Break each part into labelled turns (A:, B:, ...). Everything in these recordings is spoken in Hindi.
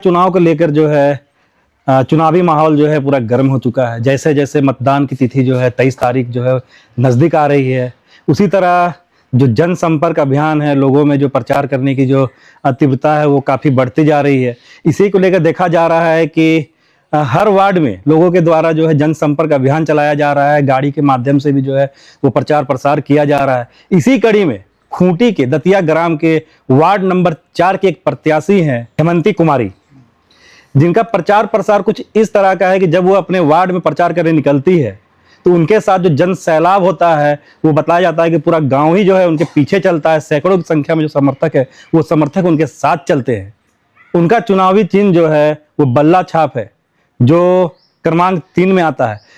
A: चुनाव को लेकर जो है चुनावी माहौल जो है पूरा गर्म हो चुका है। जैसे जैसे मतदान की तिथि जो है 23 तारीख जो है नज़दीक आ रही है, उसी तरह जो जनसंपर्क अभियान है, लोगों में जो प्रचार करने की जो तीव्रता है वो काफ़ी बढ़ती जा रही है। इसी को लेकर देखा जा रहा है कि हर वार्ड में लोगों के द्वारा जो है जनसंपर्क अभियान चलाया जा रहा है, गाड़ी के माध्यम से भी जो है वो प्रचार प्रसार किया जा रहा है। इसी कड़ी में खूंटी के दतिया ग्राम के वार्ड नंबर 4 के एक प्रत्याशी हैं हेमंती कुमारी, जिनका प्रचार प्रसार कुछ इस तरह का है कि जब वो अपने वार्ड में प्रचार करने निकलती है तो उनके साथ जो जन सैलाब होता है वो बताया जाता है कि पूरा गांव ही जो है उनके पीछे चलता है। सैकड़ों की संख्या में जो समर्थक है वो समर्थक उनके साथ चलते हैं। उनका चुनावी चिन्ह जो है वो बल्ला छाप है, जो क्रमांक 3 में आता है।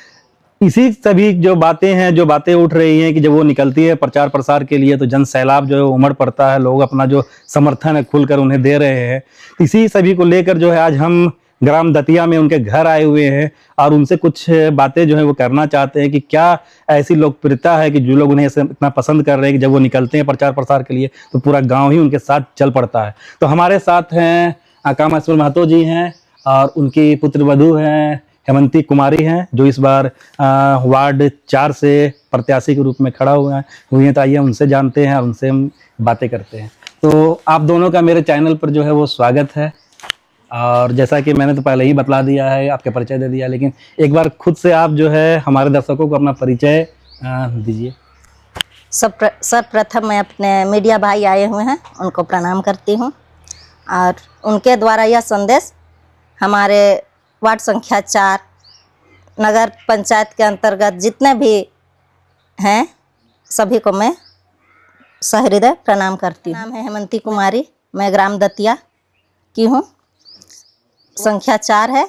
A: इसी सभी जो बातें हैं, जो बातें उठ रही हैं कि जब वो निकलती है प्रचार प्रसार के लिए तो जन सैलाब जो है उमड़ पड़ता है, लोग अपना जो समर्थन है खुलकर उन्हें दे रहे हैं। इसी सभी को लेकर जो है आज हम ग्राम दतिया में उनके घर आए हुए हैं और उनसे कुछ बातें जो है वो करना चाहते हैं कि क्या ऐसी लोकप्रियता है कि जो लोग उन्हें इतना पसंद कर रहे हैं कि जब वो निकलते हैं प्रचार प्रसार के लिए तो पूरा गाँव ही उनके साथ चल पड़ता है। तो हमारे साथ हैं कामेश्वर महतो जी हैं और उनकी पुत्र वधू हैं हेमंती कुमारी हैं, जो इस बार वार्ड 4 से प्रत्याशी के रूप में खड़ा हुए हैं। तो आइए उनसे जानते हैं और उनसे हम बातें करते हैं। तो आप दोनों का मेरे चैनल पर जो है वो स्वागत है। और जैसा कि मैंने तो पहले ही बतला दिया है, आपका परिचय दे दिया, लेकिन एक बार खुद से आप जो है हमारे दर्शकों को अपना परिचय दीजिए।
B: सर्वप्रथम मैं अपने मीडिया भाई आए हुए हैं उनको प्रणाम करती हूँ और उनके द्वारा यह संदेश हमारे वार्ड संख्या 4 नगर पंचायत के अंतर्गत जितने भी हैं सभी को मैं सहृदय प्रणाम करती हूँ। नाम है हेमंती कुमारी, मैं ग्राम दतिया की हूँ, संख्या 4 है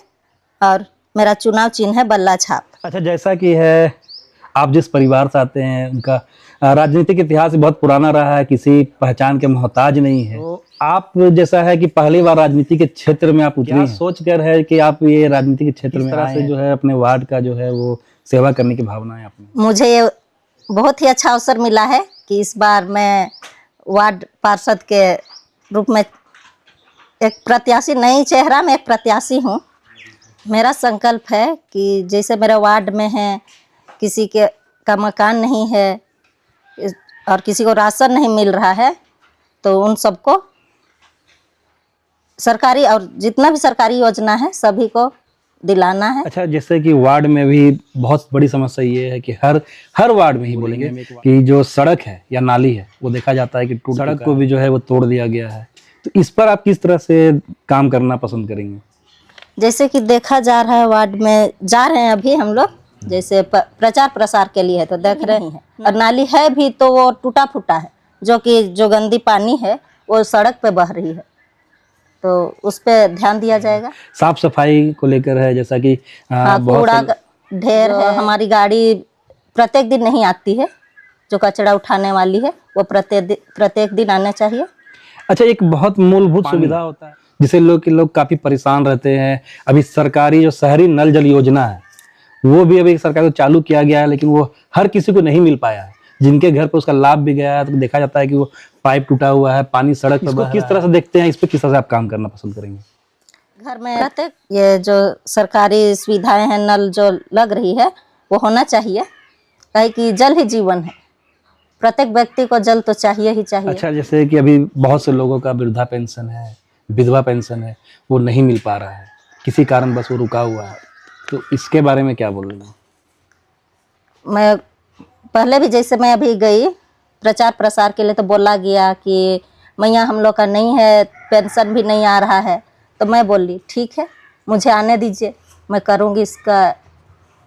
B: और मेरा चुनाव चिन्ह है बल्ला छाप।
A: अच्छा, जैसा कि है आप जिस परिवार से आते हैं उनका राजनीतिक इतिहास बहुत पुराना रहा है, किसी पहचान के मोहताज नहीं है। तो आप जैसा है कि पहली बार राजनीति के क्षेत्र में आप उतरी, सोच कर है कि आप ये राजनीति के क्षेत्र में तरह से जो है अपने वार्ड का जो है वो सेवा करने की भावना है आपने?
B: मुझे ये बहुत ही अच्छा अवसर मिला है कि इस बार मैं वार्ड पार्षद के रूप में एक प्रत्याशी, नई चेहरा में एक प्रत्याशी हूँ। मेरा संकल्प है कि जैसे मेरे वार्ड में है किसी के का मकान नहीं है और किसी को राशन नहीं मिल रहा है तो उन सबको सरकारी और जितना भी सरकारी योजना है सभी को दिलाना है।
A: अच्छा, जैसे कि वार्ड में भी बहुत बड़ी समस्या ये है कि हर वार्ड में ही बोलेंगे कि जो सड़क है या नाली है वो देखा जाता है कि सड़क को भी जो है वो तोड़ दिया गया है। तो इस पर आप किस तरह से काम करना पसंद करेंगे?
B: जैसे कि देखा जा रहा है वार्ड में जा रहे हैं अभी हम लोग, जैसे प्रचार प्रसार के लिए तो देख रहे हैं, और नाली है भी तो वो टूटा फूटा है, जो गंदी पानी है वो सड़क पे बह रही है, तो उस पे ध्यान दिया जाएगा।
A: साफ सफाई को लेकर है, जैसा कि
B: कूड़ा ढेर है, हमारी गाड़ी प्रत्येक दिन नहीं आती है, जो कचरा उठाने वाली है वो प्रत्येक दिन आना चाहिए।
A: अच्छा, एक बहुत मूलभूत सुविधा होता है जिसे लोग काफी परेशान रहते हैं। अभी सरकारी जो शहरी नल जल योजना है वो भी अभी सरकार को चालू किया गया है, लेकिन वो हर किसी को नहीं मिल पाया है। जिनके घर पे उसका लाभ भी गया है तो देखा जाता है कि वो पाइप टूटा हुआ है, पानी सड़क पर किस तरह से देखते हैं, इस पे किस तरह से आप काम करना पसंद करेंगे?
B: घर में रहते ये जो सरकारी सुविधाएं हैं, नल जो लग रही है वो होना चाहिए, काहे कि जल ही जीवन है, प्रत्येक व्यक्ति को जल तो चाहिए ही चाहिए।
A: अच्छा, जैसे कि अभी बहुत से लोगों का वृद्धा पेंशन है, विधवा पेंशन है, वो नहीं मिल पा रहा है, किसी कारण बस वो रुका हुआ है, तो इसके बारे में क्या बोलूँगा?
B: मैं पहले भी जैसे मैं अभी गई प्रचार प्रसार के लिए तो बोला गया कि मैया हम लोग का नहीं है, पेंशन भी नहीं आ रहा है, तो मैं बोली ठीक है मुझे आने दीजिए, मैं करूँगी इसका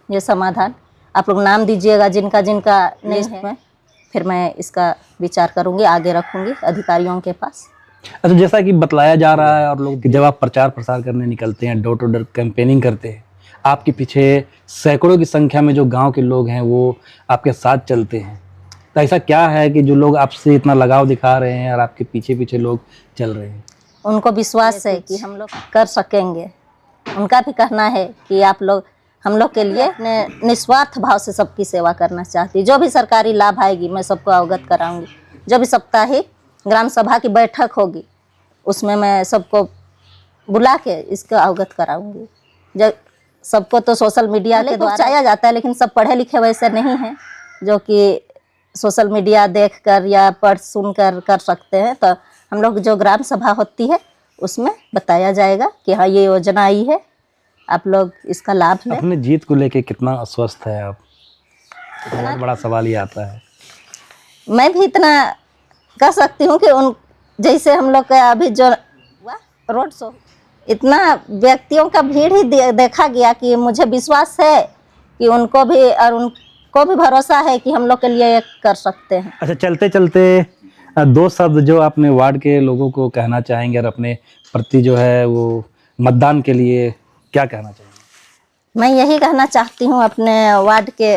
B: ये समाधान। आप लोग नाम दीजिएगा जिनका जिनका नहीं है, फिर मैं इसका विचार करूँगी, आगे रखूँगी अधिकारियों के पास।
A: अच्छा, जैसा कि बतलाया जा रहा है और लोग जब आप प्रचार प्रसार करने निकलते हैं, डोर टू डोर कैंपेनिंग करते हैं, आपके पीछे सैकड़ों की संख्या में जो गांव के लोग हैं वो आपके साथ चलते हैं। तो ऐसा क्या है कि जो लोग आपसे इतना लगाव दिखा रहे हैं और आपके पीछे पीछे लोग चल रहे हैं?
B: उनको विश्वास है कि हम लोग कर सकेंगे। उनका भी कहना है कि आप लोग हम लोग के लिए निस्वार्थ भाव से सबकी सेवा करना चाहती। जो भी सरकारी लाभ आएगी मैं सबको अवगत कराऊंगी। जो भी साप्ताहिक ग्राम सभा की बैठक होगी उसमें मैं सबको बुला के इसको अवगत कराऊंगी। जब सबको तो सोशल मीडिया के द्वारा पहुंचाया जाता है, लेकिन सब पढ़े लिखे वैसे नहीं हैं जो कि सोशल मीडिया देखकर या पढ़ सुन कर सकते हैं। तो हम लोग जो ग्राम सभा होती है उसमें बताया जाएगा कि हाँ ये योजना आई है, आप लोग इसका लाभ लें।
A: अपने जीत को लेके कितना अस्वस्थ है आप? बहुत बड़ा सवाल ये आता है।
B: मैं भी इतना कह सकती हूँ कि उन जैसे हम लोग का अभी जो रोड शो, इतना व्यक्तियों का भीड़ ही देखा गया कि मुझे विश्वास है कि उनको भी और उनको भी भरोसा है कि हम लोग के लिए ये कर सकते हैं।
A: अच्छा, चलते चलते दो शब्द जो अपने वार्ड के लोगों को कहना चाहेंगे और अपने प्रति जो है वो मतदान के लिए क्या कहना चाहेंगे?
B: मैं यही कहना चाहती हूँ अपने वार्ड के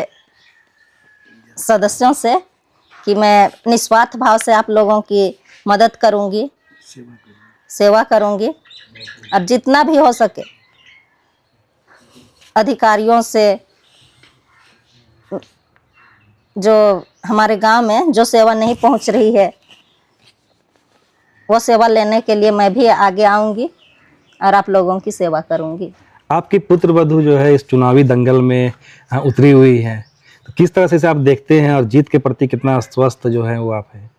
B: सदस्यों से कि मैं निस्वार्थ भाव से आप लोगों की मदद करूँगी, सेवा करूँगी और जितना भी हो सके अधिकारियों से जो हमारे गांव में जो सेवा नहीं पहुंच रही है वो सेवा लेने के लिए मैं भी आगे आऊंगी और आप लोगों की सेवा करूंगी।
A: आपकी पुत्र वधू जो है इस चुनावी दंगल में उतरी हुई है, तो किस तरह से इसे आप देखते हैं और जीत के प्रति कितना आश्वस्त जो है वो आप हैं?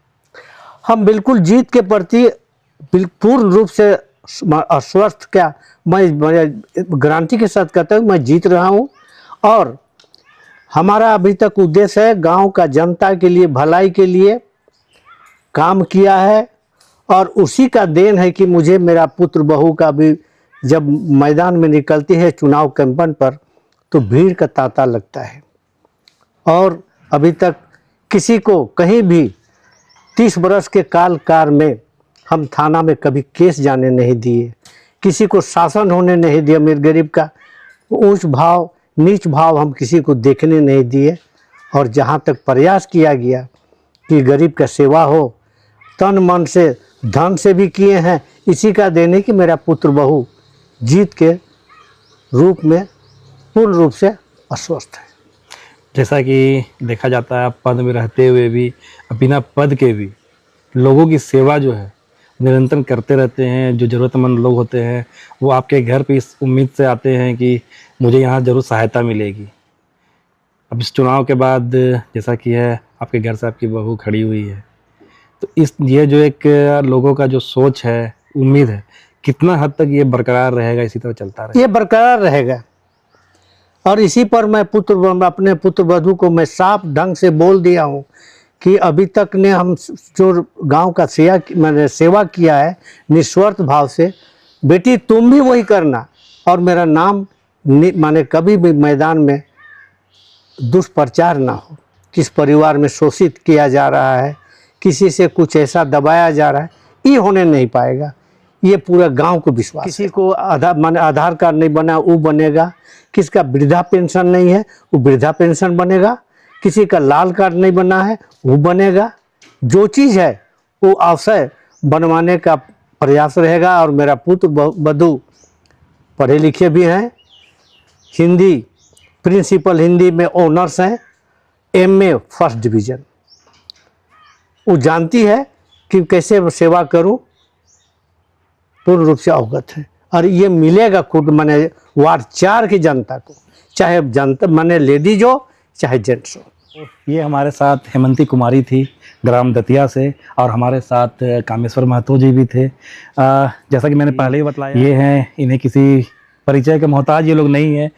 C: हम बिल्कुल जीत के प्रति पूर्ण रूप से आश्वस्त, क्या मैं गारंटी के साथ कहता हूँ मैं जीत रहा हूँ। और हमारा अभी तक उद्देश्य है गांव का जनता के लिए भलाई के लिए काम किया है, और उसी का देन है कि मुझे मेरा पुत्र बहू का भी जब मैदान में निकलती है चुनाव कैंपेन पर तो भीड़ का तांता लगता है। और अभी तक किसी को कहीं भी 30 बरस के काल में हम थाना में कभी केस जाने नहीं दिए, किसी को शासन होने नहीं दिया, अमीर गरीब का ऊंच भाव नीच भाव हम किसी को देखने नहीं दिए। और जहाँ तक प्रयास किया गया कि गरीब का सेवा हो, तन मन से धन से भी किए हैं। इसी का देने कि मेरा पुत्र बहू जीत के रूप में पूर्ण रूप से आश्वस्त है।
A: जैसा कि देखा जाता है आप पद में रहते हुए भी, बिना पद के भी लोगों की सेवा जो है निरंतर करते रहते हैं। जो ज़रूरतमंद लोग होते हैं वो आपके घर पे इस उम्मीद से आते हैं कि मुझे यहाँ ज़रूर सहायता मिलेगी। अब इस चुनाव के बाद जैसा कि है आपके घर से आपकी बहू खड़ी हुई है, तो ये जो एक लोगों का जो सोच है, उम्मीद है, कितना हद तक ये बरकरार रहेगा, इसी तरह चलता रहेगा?
C: ये बरकरार रहेगा। और इसी पर मैं अपने पुत्र वधू को मैं साफ ढंग से बोल दिया हूँ कि अभी तक ने हम जो गांव का मैंने सेवा किया है निस्वार्थ भाव से, बेटी तुम भी वही करना। और मेरा नाम माने कभी भी मैदान में दुष्प्रचार ना हो, किस परिवार में शोषित किया जा रहा है, किसी से कुछ ऐसा दबाया जा रहा है, ये होने नहीं पाएगा। ये पूरा गांव को विश्वास। किसी को आधार कार्ड नहीं बना वो बनेगा, किसका वृद्धा पेंशन नहीं है वो वृद्धा पेंशन बनेगा, किसी का लाल कार्ड नहीं बना है वो बनेगा। जो चीज़ है वो अवसर बनवाने का प्रयास रहेगा। और मेरा पुत्र वधू पढ़े लिखे भी हैं, हिंदी प्रिंसिपल हिंदी में ऑनर्स हैं, MA फर्स्ट डिवीज़न। वो जानती है कि कैसे सेवा करूं, पूर्ण रूप से अवगत है। और ये मिलेगा खुद माने वार्ड 4 की जनता को, चाहे जनता माने लेडीज हो चाहे जेंट्स हो।
A: ये हमारे साथ हेमंती कुमारी थी ग्राम दतिया से, और हमारे साथ कामेश्वर महतो जी भी थे। जैसा कि मैंने पहले ही बताया, ये हैं, इन्हें किसी परिचय के मोहताज ये लोग नहीं है।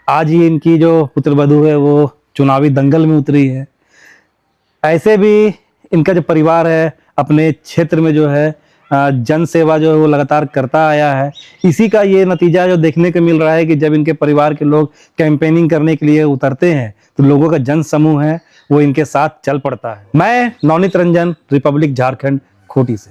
A: आज ही इनकी जो पुत्र वधू है वो चुनावी दंगल में उतरी है। ऐसे भी इनका जो परिवार है अपने क्षेत्र में जो है जन सेवा जो है वो लगातार करता आया है। इसी का ये नतीजा जो देखने को मिल रहा है कि जब इनके परिवार के लोग कैंपेनिंग करने के लिए उतरते हैं तो लोगों का जन समूह है वो इनके साथ चल पड़ता है। मैं नवनीत रंजन, रिपब्लिक झारखंड, खूंटी से।